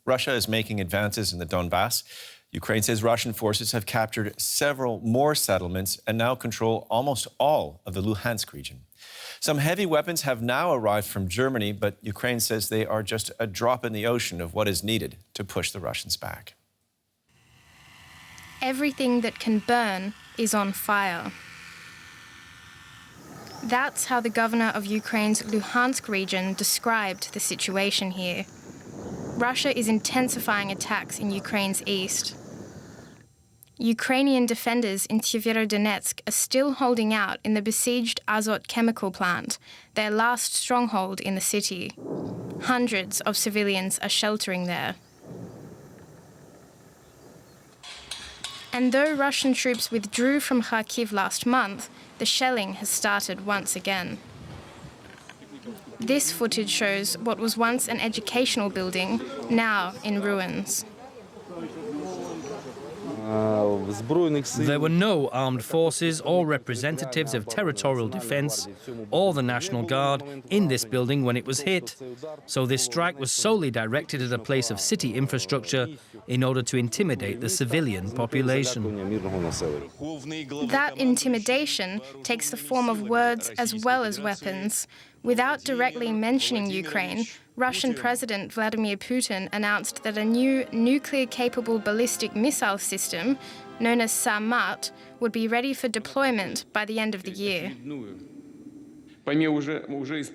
Russia is making advances in the Donbas. Ukraine says Russian forces have captured several more settlements and now control almost all of the Luhansk region. Some heavy weapons have now arrived from Germany, but Ukraine says they are just a drop in the ocean of what is needed to push the Russians back. Everything that can burn is on fire. That's how the governor of Ukraine's Luhansk region described the situation here. Russia is intensifying attacks in Ukraine's east. Ukrainian defenders in Severodonetsk are still holding out in the besieged Azot chemical plant, their last stronghold in the city. Hundreds of civilians are sheltering there. And though Russian troops withdrew from Kyiv last month, the shelling has started once again. This footage shows what was once an educational building, now in ruins. There were no armed forces or representatives of territorial defence or the National Guard in this building when it was hit. So this strike was solely directed at a place of city infrastructure in order to intimidate the civilian population. That intimidation takes the form of words as well as weapons. Without directly mentioning Ukraine, Russian President Vladimir Putin announced that a new nuclear-capable ballistic missile system, known as Sarmat, would be ready for deployment by the end of the year.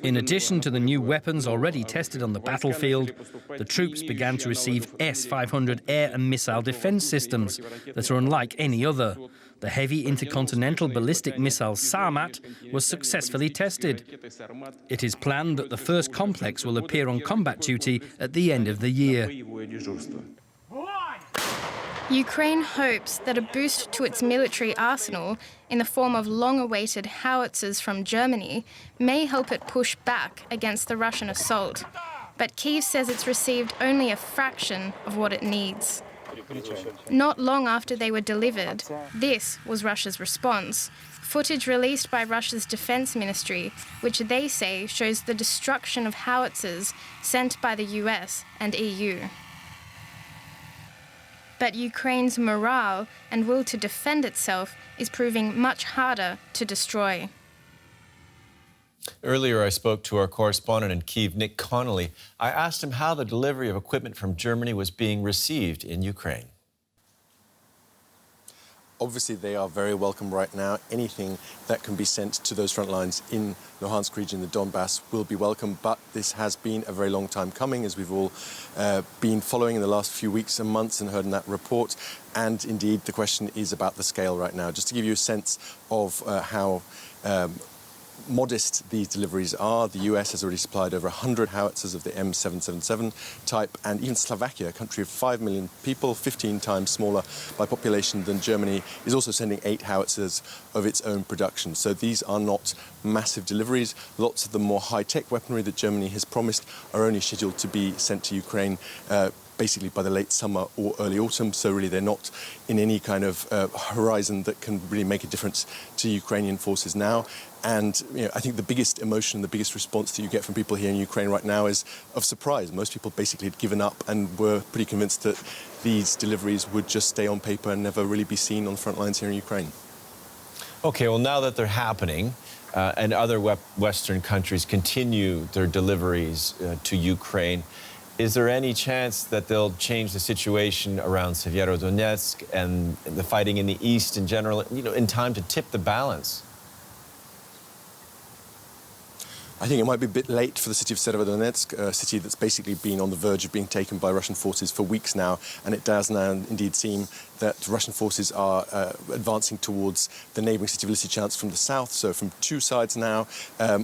In addition to the new weapons already tested on the battlefield, the troops began to receive S-500 air and missile defence systems that are unlike any other. The heavy intercontinental ballistic missile Sarmat was successfully tested. It is planned that the first complex will appear on combat duty at the end of the year. Ukraine hopes that a boost to its military arsenal in the form of long-awaited howitzers from Germany may help it push back against the Russian assault. But Kyiv says it's received only a fraction of what it needs. Not long after they were delivered, this was Russia's response. Footage released by Russia's defense ministry, which they say shows the destruction of howitzers sent by the US and EU. But Ukraine's morale and will to defend itself is proving much harder to destroy. Earlier, I spoke to our correspondent in Kyiv, Nick Connolly. I asked him how the delivery of equipment from Germany was being received in Ukraine. Obviously, they are very welcome right now. Anything that can be sent to those front lines in Luhansk region, the Donbas, will be welcome. But this has been a very long time coming, as we've all been following in the last few weeks and months and heard in that report. And indeed, the question is about the scale right now. Just to give you a sense of how modest these deliveries are. The US has already supplied over 100 howitzers of the M777 type, and even Slovakia, a country of 5 million people, 15 times smaller by population than Germany, is also sending 8 howitzers of its own production. So these are not massive deliveries. Lots of the more high-tech weaponry that Germany has promised are only scheduled to be sent to Ukraine basically by the late summer or early autumn, so really they're not in any kind of horizon that can really make a difference to Ukrainian forces now. And I think the biggest emotion, the biggest response that you get from people here in Ukraine right now is of surprise. Most people basically had given up and were pretty convinced that these deliveries would just stay on paper and never really be seen on the front lines here in Ukraine. Okay, well, now that they're happening and other Western countries continue their deliveries to Ukraine, is there any chance that they'll change the situation around Severodonetsk and the fighting in the east in general, in time to tip the balance? I think it might be a bit late for the city of Severodonetsk, a city that's basically been on the verge of being taken by Russian forces for weeks now, and it does now indeed seem that Russian forces are advancing towards the neighbouring city of Lysychansk from the south, so from 2 sides now.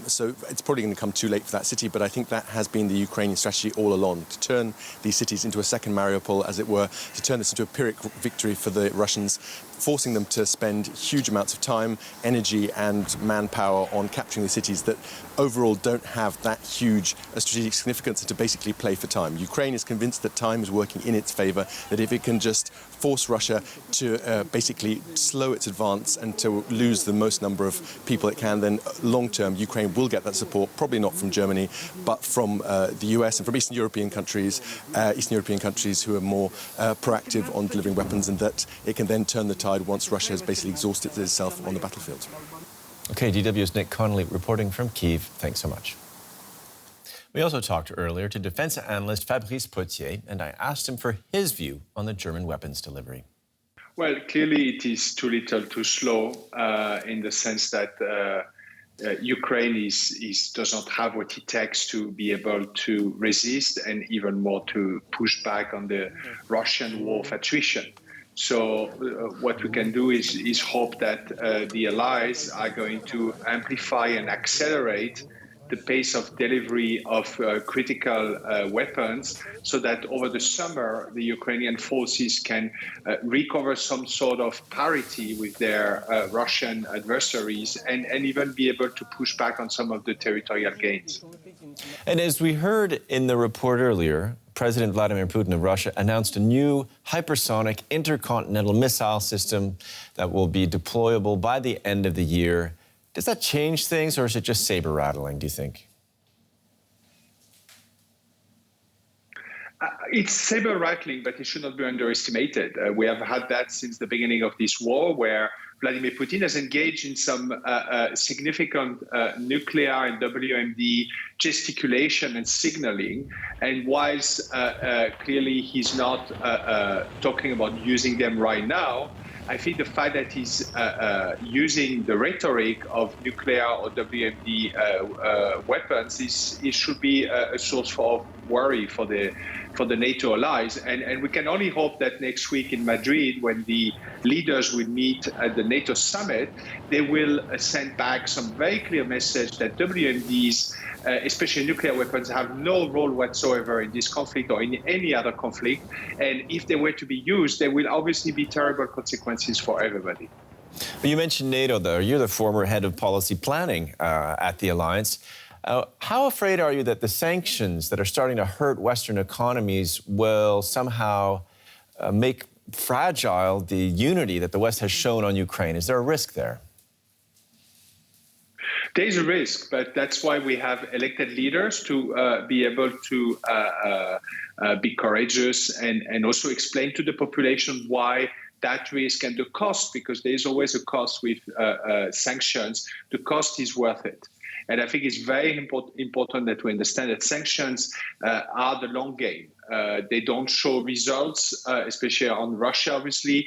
So it's probably going to come too late for that city, but I think that has been the Ukrainian strategy all along, to turn these cities into a second Mariupol, as it were, to turn this into a Pyrrhic victory for the Russians, forcing them to spend huge amounts of time, energy and manpower on capturing the cities that overall don't have that huge a strategic significance, and to basically play for time. Ukraine is convinced that time is working in its favour, that if it can just force Russia Russia to basically slow its advance and to lose the most number of people it can, then long-term Ukraine will get that support, probably not from Germany, but from the US and from Eastern European countries who are more proactive on delivering weapons, and that it can then turn the tide once Russia has basically exhausted itself on the battlefield. Okay, DW's Nick Connolly reporting from Kyiv. Thanks so much. We also talked earlier to defense analyst Fabrice Poisier, and I asked him for his view on the German weapons delivery. Well, clearly it is too little too slow in the sense that Ukraine does not have what it takes to be able to resist and even more to push back on the Russian war of attrition. So what we can do is hope that the allies are going to amplify and accelerate the pace of delivery of critical weapons so that over the summer the Ukrainian forces can recover some sort of parity with their Russian adversaries and even be able to push back on some of the territorial gains. And as we heard in the report earlier, President Vladimir Putin of Russia announced a new hypersonic intercontinental missile system that will be deployable by the end of the year. Does that change things, or is it just saber-rattling, do you think? It's saber-rattling, but it should not be underestimated. We have had that since the beginning of this war, where Vladimir Putin has engaged in some significant nuclear and WMD gesticulation and signaling. And whilst clearly he's not talking about using them right now, I think the fact that he's using the rhetoric of nuclear or WMD weapons it should be a source of worry for the NATO allies. And we can only hope that next week in Madrid, when the leaders will meet at the NATO summit, they will send back some very clear message that WMDs, especially nuclear weapons, have no role whatsoever in this conflict or in any other conflict. And if they were to be used, there will obviously be terrible consequences for everybody. Well, you mentioned NATO, though. You're the former head of policy planning at the alliance. How afraid are you that the sanctions that are starting to hurt Western economies will somehow make fragile the unity that the West has shown on Ukraine? Is there a risk there? There is a risk, but that's why we have elected leaders to be able to be courageous and also explain to the population why that risk and the cost, because there is always a cost with sanctions, the cost is worth it. And I think it's very important that we understand that sanctions are the long game. They don't show results, especially on Russia, obviously,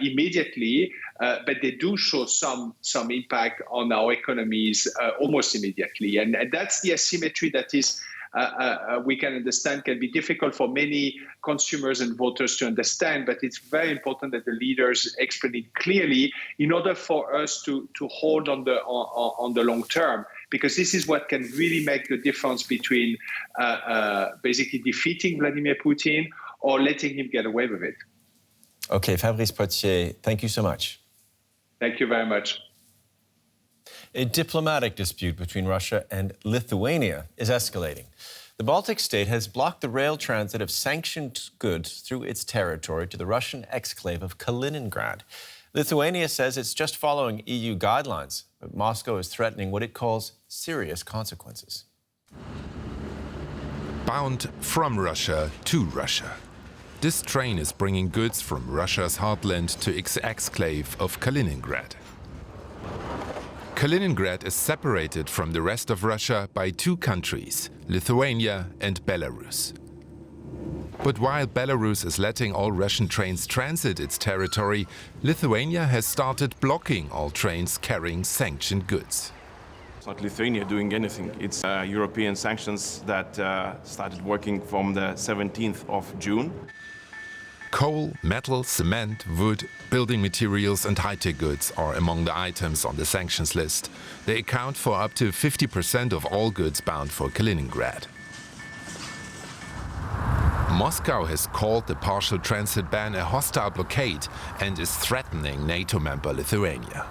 immediately, but they do show some impact on our economies almost immediately. And that's the asymmetry that is we can understand can be difficult for many consumers and voters to understand, but it's very important that the leaders explain it clearly in order for us to hold on the long term, because this is what can really make the difference between basically defeating Vladimir Putin or letting him get away with it. Okay, Fabrice Poisier, thank you so much. Thank you very much. A diplomatic dispute between Russia and Lithuania is escalating. The Baltic state has blocked the rail transit of sanctioned goods through its territory to the Russian exclave of Kaliningrad. Lithuania says it's just following EU guidelines, but Moscow is threatening what it calls serious consequences. Bound from Russia to Russia. This train is bringing goods from Russia's heartland to its exclave of Kaliningrad. Kaliningrad is separated from the rest of Russia by two countries, Lithuania and Belarus. But while Belarus is letting all Russian trains transit its territory, Lithuania has started blocking all trains carrying sanctioned goods. It's not Lithuania doing anything. It's European sanctions that started working from the 17th of June. Coal, metal, cement, wood, building materials and high-tech goods are among the items on the sanctions list. They account for up to 50% of all goods bound for Kaliningrad. Moscow has called the partial transit ban a hostile blockade and is threatening NATO member Lithuania.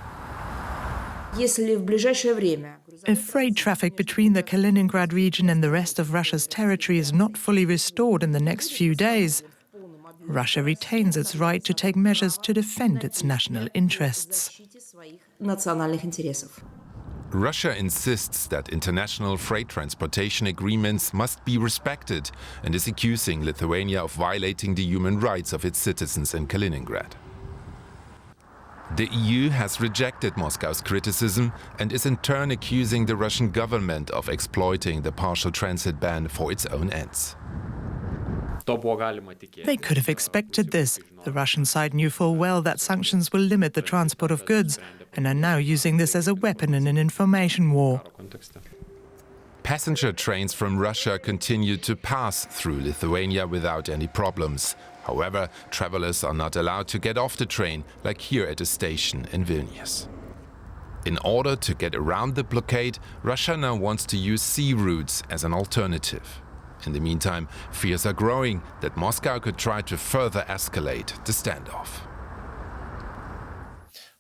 If freight traffic between the Kaliningrad region and the rest of Russia's territory is not fully restored in the next few days, Russia retains its right to take measures to defend its national interests. Russia insists that international freight transportation agreements must be respected and is accusing Lithuania of violating the human rights of its citizens in Kaliningrad. The EU has rejected Moscow's criticism and is in turn accusing the Russian government of exploiting the partial transit ban for its own ends. They could have expected this. The Russian side knew full well that sanctions will limit the transport of goods and are now using this as a weapon in an information war. Passenger trains from Russia continue to pass through Lithuania without any problems. However, travelers are not allowed to get off the train, like here at a station in Vilnius. In order to get around the blockade, Russia now wants to use sea routes as an alternative. In the meantime, fears are growing that Moscow could try to further escalate the standoff.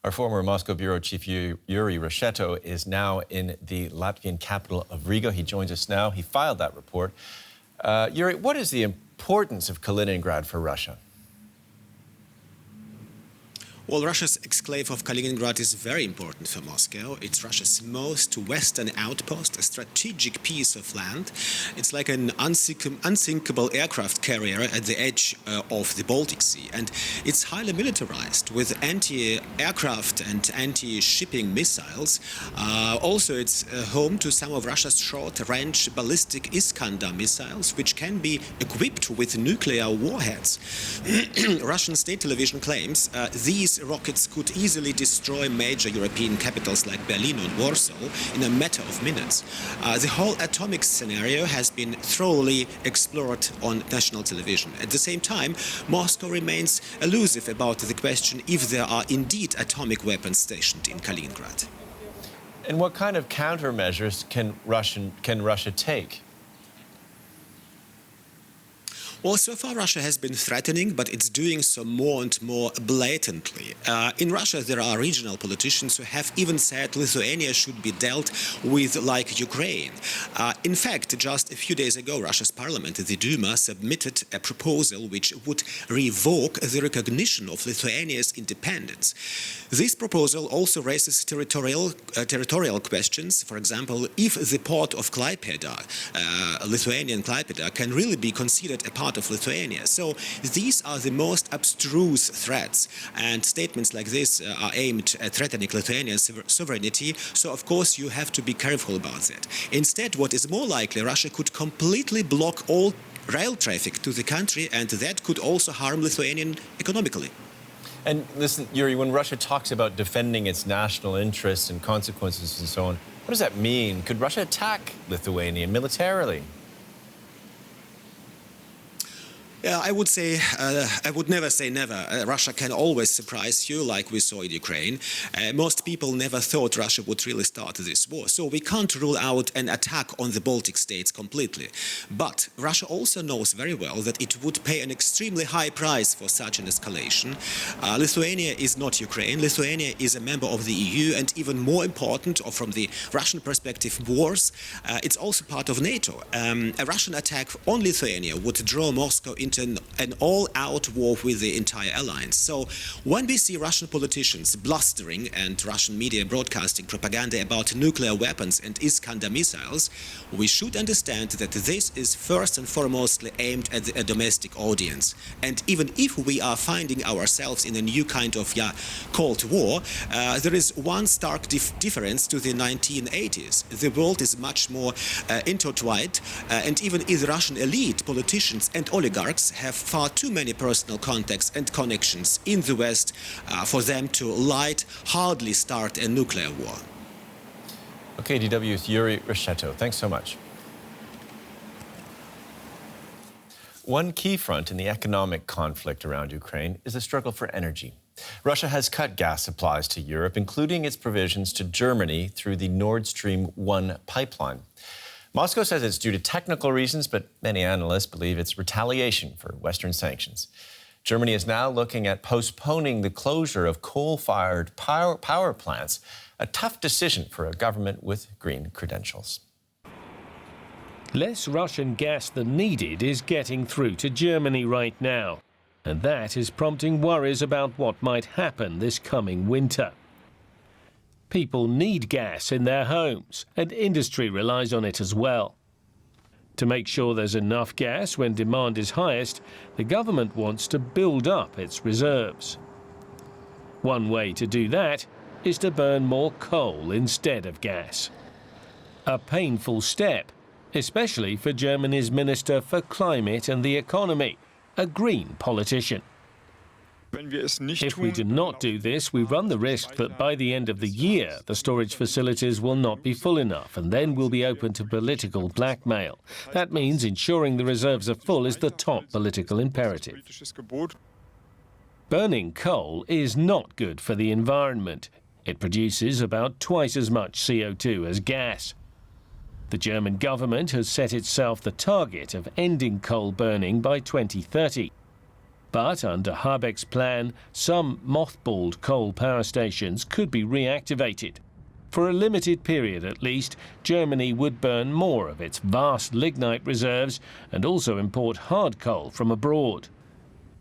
Our former Moscow bureau chief Yuri Rochetto is now in the Latvian capital of Riga. He joins us now. He filed that report. Yuri, what is the importance of Kaliningrad for Russia? Well, Russia's exclave of Kaliningrad is very important for Moscow. It's Russia's most western outpost, a strategic piece of land. It's like an unsinkable aircraft carrier at the edge of the Baltic Sea. And it's highly militarized with anti-aircraft and anti-shipping missiles. Also, it's home to some of Russia's short-range ballistic Iskander missiles, which can be equipped with nuclear warheads. Russian state television claims these rockets could easily destroy major European capitals like Berlin and Warsaw in a matter of minutes. The whole atomic scenario has been thoroughly explored on national television. At the same time, Moscow remains elusive about the question if there are indeed atomic weapons stationed in Kaliningrad. And what kind of countermeasures can Russia take? Well, so far Russia has been threatening, but it's doing so more and more blatantly. In Russia, there are regional politicians who have even said Lithuania should be dealt with like Ukraine. In fact, just a few days ago, Russia's parliament, the Duma, submitted a proposal which would revoke the recognition of Lithuania's independence. This proposal also raises territorial questions. For example, if the port of Klaipėda, Lithuanian Klaipėda, can really be considered a part of Lithuania. So these are the most abstruse threats, and statements like this are aimed at threatening Lithuania's sovereignty. So of course you have to be careful about that. Instead, what is more likely, Russia could completely block all rail traffic to the country, and that could also harm Lithuania economically. And listen, Yuri, when Russia talks about defending its national interests and consequences and so on, what does that mean? Could Russia attack Lithuania militarily? Yeah, I would never say never. Russia can always surprise you, like we saw in Ukraine. Most people never thought Russia would really start this war. So we can't rule out an attack on the Baltic states completely. But Russia also knows very well that it would pay an extremely high price for such an escalation. Lithuania is not Ukraine. Lithuania is a member of the EU, and even more important, or from the Russian perspective, worse, it's also part of NATO. A Russian attack on Lithuania would draw Moscow into an all-out war with the entire alliance. So when we see Russian politicians blustering and Russian media broadcasting propaganda about nuclear weapons and Iskander missiles, we should understand that this is first and foremost aimed at a domestic audience. And even if we are finding ourselves in a new kind of Cold War, there is one stark difference to the 1980s. The world is much more intertwined, and even the Russian elite, politicians and oligarchs have far too many personal contacts and connections in the West for them to hardly start a nuclear war. Okay, DW's Yuri Rochetto, thanks so much. One key front in the economic conflict around Ukraine is the struggle for energy. Russia has cut gas supplies to Europe, including its provisions to Germany through the Nord Stream 1 pipeline. Moscow says it's due to technical reasons, but many analysts believe it's retaliation for Western sanctions. Germany is now looking at postponing the closure of coal-fired power plants, a tough decision for a government with green credentials. Less Russian gas than needed is getting through to Germany right now. And that is prompting worries about what might happen this coming winter. People need gas in their homes, and industry relies on it as well. To make sure there's enough gas when demand is highest, the government wants to build up its reserves. One way to do that is to burn more coal instead of gas. A painful step, especially for Germany's Minister for Climate and the Economy, a Green politician. If we do not do this, we run the risk that by the end of the year, the storage facilities will not be full enough, and then we'll be open to political blackmail. That means ensuring the reserves are full is the top political imperative. Burning coal is not good for the environment. It produces about twice as much CO2 as gas. The German government has set itself the target of ending coal burning by 2030. But under Habeck's plan, some mothballed coal power stations could be reactivated. For a limited period at least, Germany would burn more of its vast lignite reserves and also import hard coal from abroad.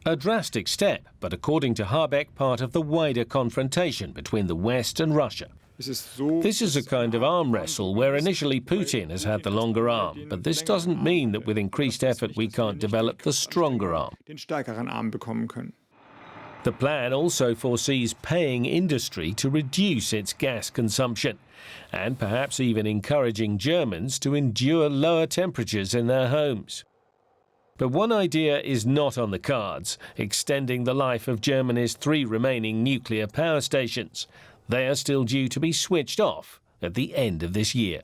A drastic step, but according to Habeck, part of the wider confrontation between the West and Russia. This is a kind of arm wrestle where initially Putin has had the longer arm, but this doesn't mean that with increased effort we can't develop the stronger arm. The plan also foresees paying industry to reduce its gas consumption, and perhaps even encouraging Germans to endure lower temperatures in their homes. But one idea is not on the cards: extending the life of Germany's 3 remaining nuclear power stations. They are still due to be switched off at the end of this year.